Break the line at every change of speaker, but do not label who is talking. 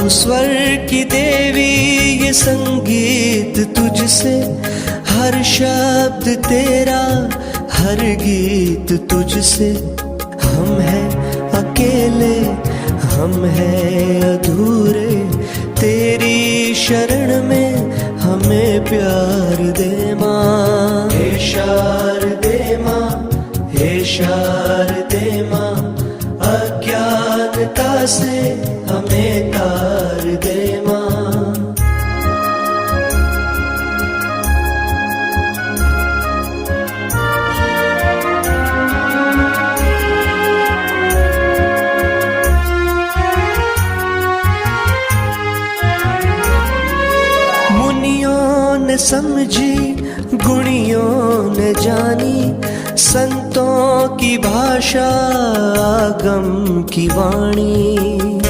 तू स्वर की देवी, ये संगीत तुझसे, हर शब्द तेरा, हर गीत तुझसे। हम हैं अकेले, हम हैं अधूरे, तेरी शरण में हमें प्यार दे माँ। हे शारदे माँ, हे शारदे माँ, अज्ञानता से हमें तार दे माँ। मुनियों ने समझी, गुणियों ने जानी, संतों की भाषा, आगम की वाणी।